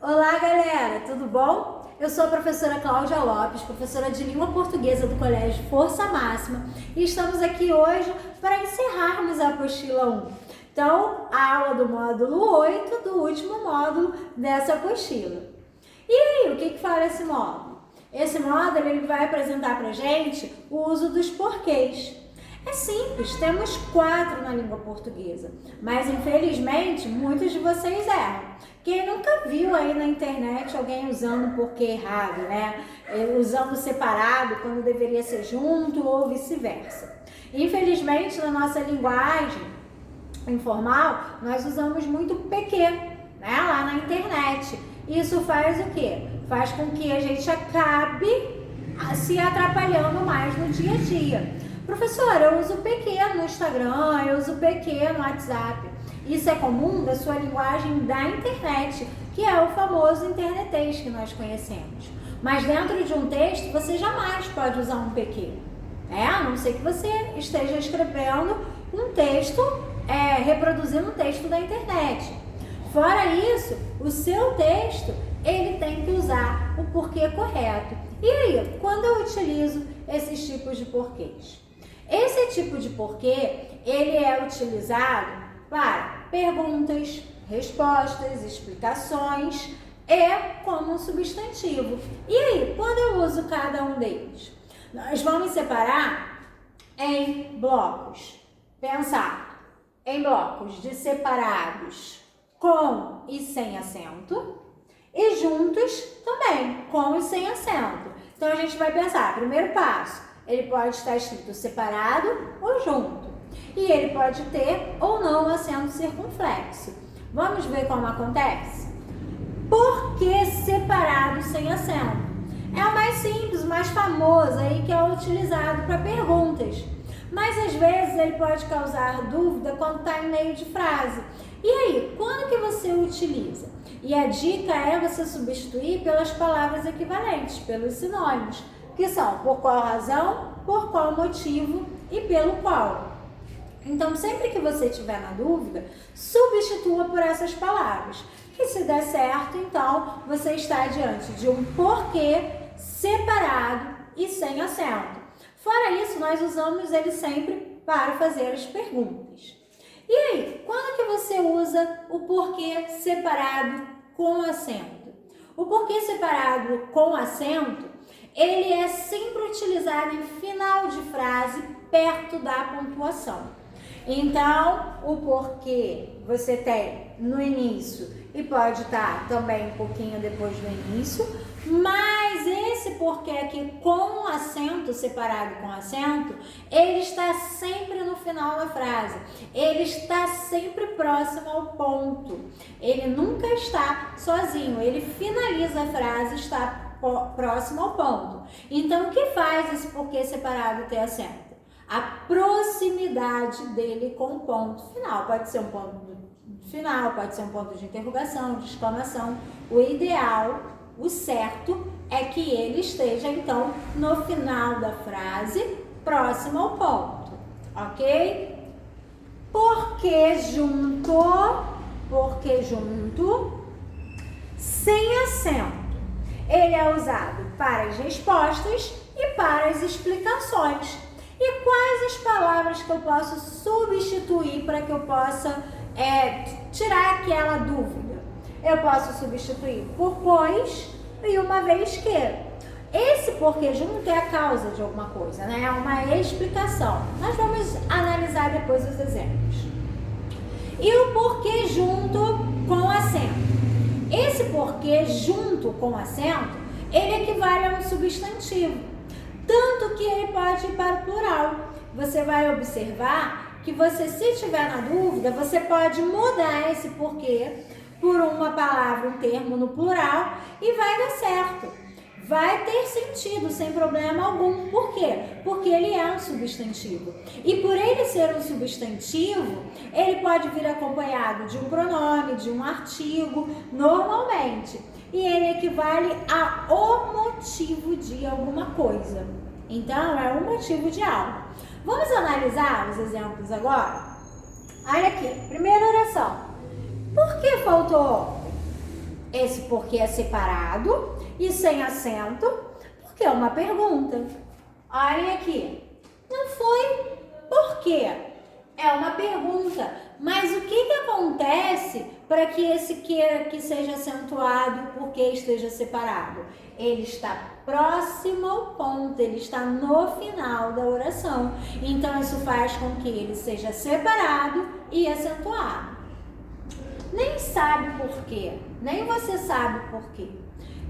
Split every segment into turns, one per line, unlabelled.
Olá, galera, tudo bom? Eu sou a professora Cláudia Lopes, professora de língua portuguesa do Colégio Força Máxima, e estamos aqui hoje para encerrarmos a apostila 1. Então, a aula do módulo 8 do último módulo dessa apostila. E aí, o que fala esse módulo? Esse módulo ele vai apresentar para a gente o uso dos porquês. É simples, temos 4 na língua portuguesa, mas infelizmente muitos de vocês erram. Quem nunca viu aí na internet alguém usando porquê errado, né? Usando separado quando deveria ser junto ou vice-versa. Infelizmente, na nossa linguagem informal, nós usamos muito PQ, né? Lá na internet. Isso faz o quê? Faz com que a gente acabe se atrapalhando mais no dia a dia. Professora, eu uso PQ no Instagram, eu uso PQ no WhatsApp. Isso é comum da sua linguagem da internet, que é o famoso internetês que nós conhecemos. Mas dentro de um texto, você jamais pode usar um PQ. A não ser que você esteja escrevendo um texto, reproduzindo um texto da internet. Fora isso, o seu texto, ele tem que usar o porquê correto. E aí, quando eu utilizo esses tipos de porquês? Esse tipo de porquê, ele é utilizado para perguntas, respostas, explicações e como um substantivo. E aí, quando eu uso cada um deles? Nós vamos separar em blocos. Pensar em blocos de separados com e sem acento e juntos também, com e sem acento. Então, a gente vai pensar, primeiro passo, ele pode estar escrito separado ou junto. E ele pode ter ou não acento circunflexo. Vamos ver como acontece? Por que separado sem acento? É o mais simples, o mais famoso aí que é utilizado para perguntas. Mas às vezes ele pode causar dúvida quando está em meio de frase. E aí, quando que você utiliza? E a dica é você substituir pelas palavras equivalentes, pelos sinônimos, que são por qual razão, por qual motivo e pelo qual. Então, sempre que você estiver na dúvida, substitua por essas palavras. E se der certo, então, você está diante de um porquê separado e sem acento. Fora isso, nós usamos ele sempre para fazer as perguntas. E aí, quando que você usa o porquê separado com acento? O porquê separado com acento, ele é sempre utilizado em final de frase, perto da pontuação. Então, o porquê você tem no início e pode estar também um pouquinho depois do início, mas esse porquê aqui com acento, separado com acento, ele está sempre no final da frase. Ele está sempre próximo ao ponto. Ele nunca está sozinho, ele finaliza a frase, está próximo ao ponto. Então, o que faz esse porquê separado ter acento? A proximidade dele com o ponto final. Pode ser um ponto final, pode ser um ponto de interrogação, de exclamação. O ideal, o certo, é que ele esteja, então, no final da frase, próximo ao ponto. Ok? Porque junto, sem acento. Ele é usado para as respostas e para as explicações. E quais as palavras que eu posso substituir para que eu possa tirar aquela dúvida? Eu posso substituir por pois e uma vez que. Esse porquê junto é a causa de alguma coisa, né? É uma explicação. Nós vamos analisar depois os exemplos. E o porquê junto com acento? Esse porquê junto com acento, ele equivale a um substantivo. Tanto que ele pode ir para o plural. Você vai observar que você, se tiver na dúvida, você pode mudar esse porquê por uma palavra, um termo no plural e vai dar certo. Vai ter sentido sem problema algum. Por quê? Porque ele é um substantivo. E por ele ser um substantivo, ele pode vir acompanhado de um pronome, de um artigo, normalmente. E ele equivale a o motivo de alguma coisa. Então, é o motivo de algo. Vamos analisar os exemplos agora? Olha aqui, primeira oração. Por que faltou ontem? Esse porquê é separado e sem acento, porque é uma pergunta. Olhem aqui. Não foi porquê. É uma pergunta. Mas o que acontece para que esse que seja acentuado e o porquê esteja separado? Ele está próximo ao ponto, ele está no final da oração. Então, isso faz com que ele seja separado e acentuado. Nem sabe porquê, nem você sabe porquê.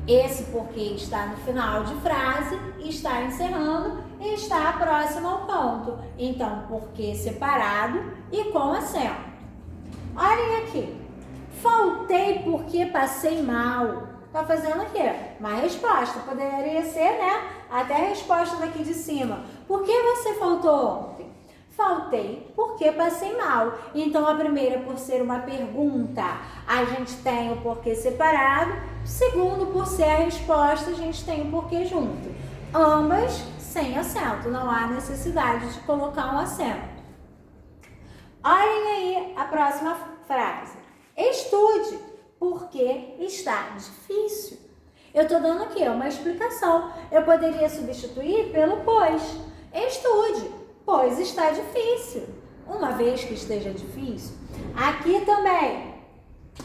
Esse porquê está no final de frase, está encerrando e está próximo ao ponto. Então, porquê separado e com acento. Olhem aqui. Faltei porque passei mal. Tá fazendo aqui uma resposta. Poderia ser, né? Até a resposta daqui de cima. Por que você faltou ontem? Faltei porque passei mal. Então, a primeira, por ser uma pergunta, a gente tem o porquê separado. Segundo, por ser a resposta, a gente tem o porquê junto. Ambas sem acento. Não há necessidade de colocar um acento. Olhem aí a próxima frase. Estude, porque está difícil. Eu estou dando aqui uma explicação. Eu poderia substituir pelo pois. Estude, pois está difícil. Uma vez que esteja difícil. Aqui também,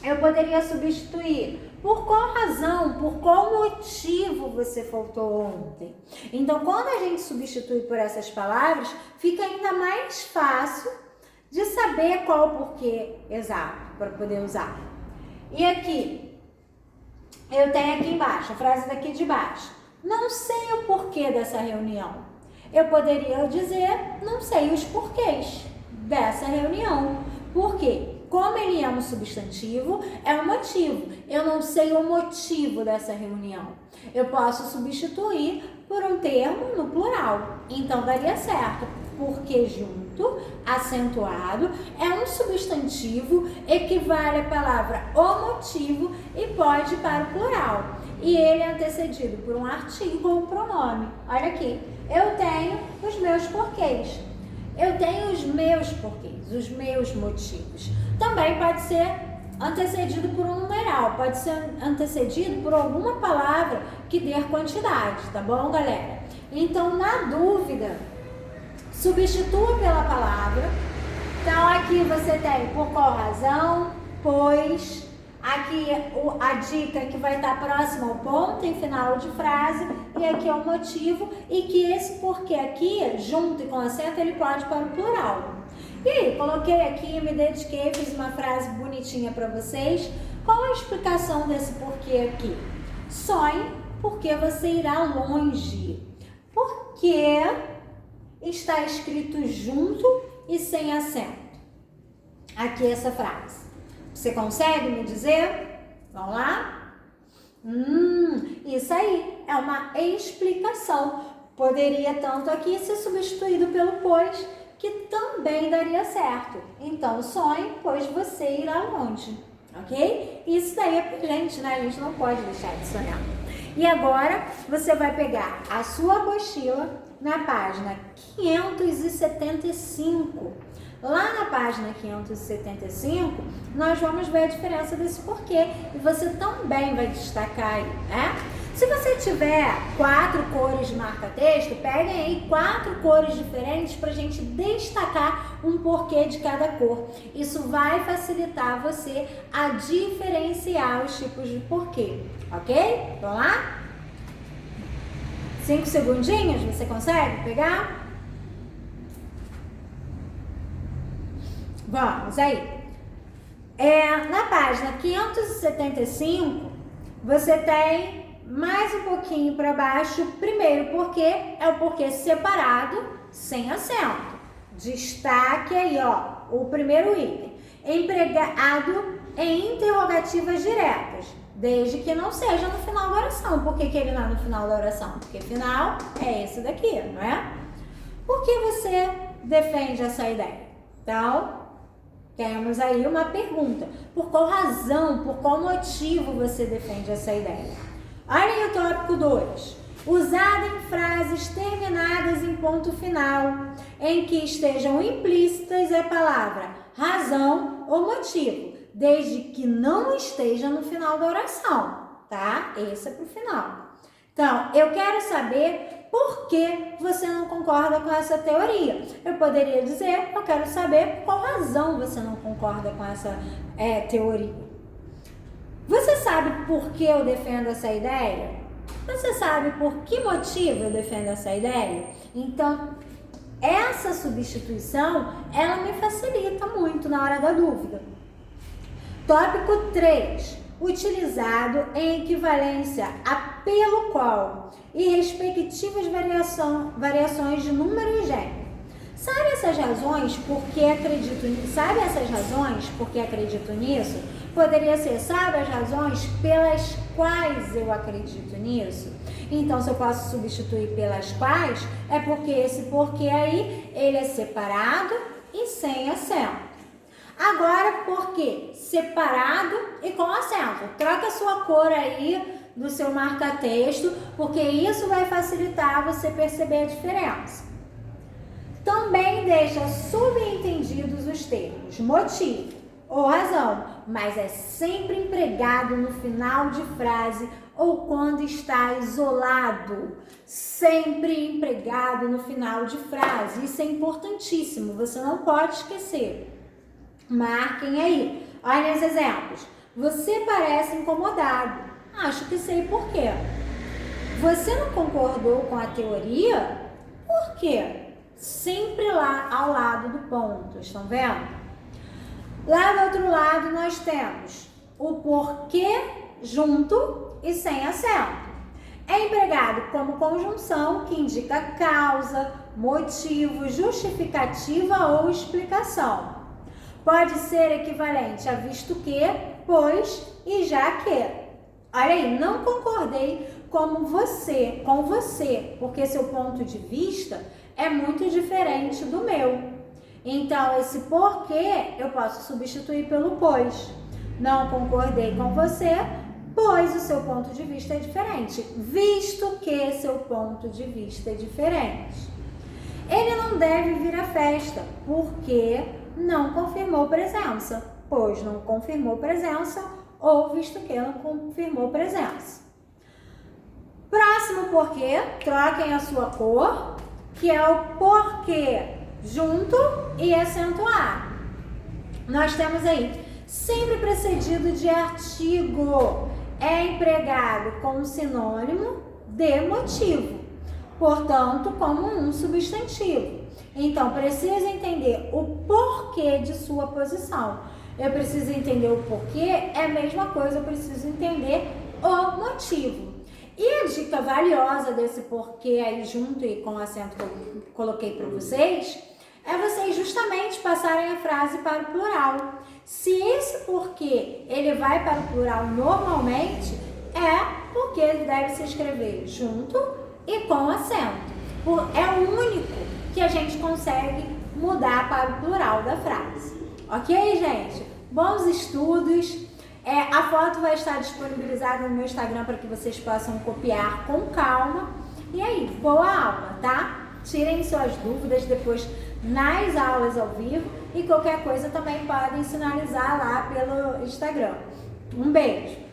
eu poderia substituir por qual razão, por qual motivo você faltou ontem. Então, quando a gente substitui por essas palavras, fica ainda mais fácil de saber qual o porquê exato para poder usar. E aqui, eu tenho aqui embaixo, a frase daqui de baixo. Não sei o porquê dessa reunião. Eu poderia dizer, não sei os porquês dessa reunião. Por quê? Como ele é um substantivo, é um motivo. Eu não sei o motivo dessa reunião. Eu posso substituir por um termo no plural. Então, daria certo. Porque junto, acentuado, é um substantivo, equivale à palavra o motivo e pode ir para o plural. E ele é antecedido por um artigo ou um pronome. Olha aqui, eu tenho os meus porquês. Eu tenho os meus porquês, os meus motivos. Também pode ser antecedido por um numeral, pode ser antecedido por alguma palavra que dê quantidade, tá bom, galera? Então, na dúvida, substitua pela palavra. Então, aqui você tem por qual razão, pois. Aqui a dica que vai estar próxima ao ponto em final de frase. E aqui é o motivo. E que esse porquê aqui, junto e com acento, ele pode para o plural. E aí, coloquei aqui, me dediquei, fiz uma frase bonitinha para vocês. Qual a explicação desse porquê aqui? Sonhe porque você irá longe. Porque está escrito junto e sem acento. Aqui essa frase. Você consegue me dizer? Vamos lá? Isso aí é uma explicação. Poderia tanto aqui ser substituído pelo pois, que também daria certo. Então, sonhe, pois você irá longe. Ok? Isso daí é pra gente, né? A gente não pode deixar de sonhar. E agora, você vai pegar a sua apostila na página 575. Lá na página 575, nós vamos ver a diferença desse porquê. E você também vai destacar aí, né? Se você tiver 4 cores de marca-texto, peguem aí 4 cores diferentes para a gente destacar um porquê de cada cor. Isso vai facilitar você a diferenciar os tipos de porquê, ok? Vamos lá? 5 segundinhos, você consegue pegar? Vamos aí. Na página 575, você tem mais um pouquinho para baixo. Primeiro porquê é o porquê separado, sem acento. Destaque aí, ó, o primeiro item. Empregado em interrogativas diretas, desde que não seja no final da oração. Por que ele não é no final da oração? Porque final é esse daqui, não é? Por que você defende essa ideia? Então, temos aí uma pergunta. Por qual razão, por qual motivo você defende essa ideia? Olha aí o tópico 2. Usada em frases terminadas em ponto final, em que estejam implícitas a palavra razão ou motivo. desde que não esteja no final da oração, tá? Esse é pro final. Então, eu quero saber por que você não concorda com essa teoria. Eu poderia dizer, eu quero saber qual razão você não concorda com essa teoria. Você sabe por que eu defendo essa ideia? Você sabe por que motivo eu defendo essa ideia? Então, essa substituição, ela me facilita muito na hora da dúvida. Tópico 3. Utilizado em equivalência a pelo qual e respectivas variações de número e gênero. Sabe essas razões por que acredito nisso? Poderia ser, sabe as razões pelas quais eu acredito nisso? Então, se eu posso substituir pelas quais, é porque esse porquê aí, ele é separado e sem acento. Agora, porquê? Separado e com acento. Troca a sua cor aí do seu marca-texto, porque isso vai facilitar você perceber a diferença. Também deixa subentendidos os termos motivo ou razão, mas é sempre empregado no final de frase ou quando está isolado. Sempre empregado no final de frase. Isso é importantíssimo, você não pode esquecer. Marquem aí. Olhem os exemplos. Você parece incomodado. Acho que sei por quê. Você não concordou com a teoria? Por quê? Sempre lá ao lado do ponto. Estão vendo? Lá do outro lado nós temos o porquê junto e sem acento. É empregado como conjunção que indica causa, motivo, justificativa ou explicação. Pode ser equivalente a visto que, pois e já que. Olha aí, não concordei com você, porque seu ponto de vista é muito diferente do meu. Então, esse porquê eu posso substituir pelo pois. Não concordei com você, pois o seu ponto de vista é diferente, visto que seu ponto de vista é diferente. Ele não deve vir à festa, porque não confirmou presença, pois não confirmou presença, ou visto que não confirmou presença. Próximo porquê, troquem a sua cor, que é o porquê junto e acentuado. Nós temos aí, sempre precedido de artigo, é empregado como sinônimo de motivo, portanto, como um substantivo. Então, preciso entender o porquê de sua posição. Eu preciso entender o porquê, é a mesma coisa, eu preciso entender o motivo. E a dica valiosa desse porquê aí junto e com o acento que eu coloquei para vocês, é vocês justamente passarem a frase para o plural. Se esse porquê ele vai para o plural normalmente, é porque ele deve se escrever junto e com acento. É o único que a gente consegue mudar para o plural da frase. Ok, gente? Bons estudos. A foto vai estar disponibilizada no meu Instagram para que vocês possam copiar com calma. E aí, boa aula, tá? Tirem suas dúvidas depois nas aulas ao vivo e qualquer coisa também podem sinalizar lá pelo Instagram. Um beijo!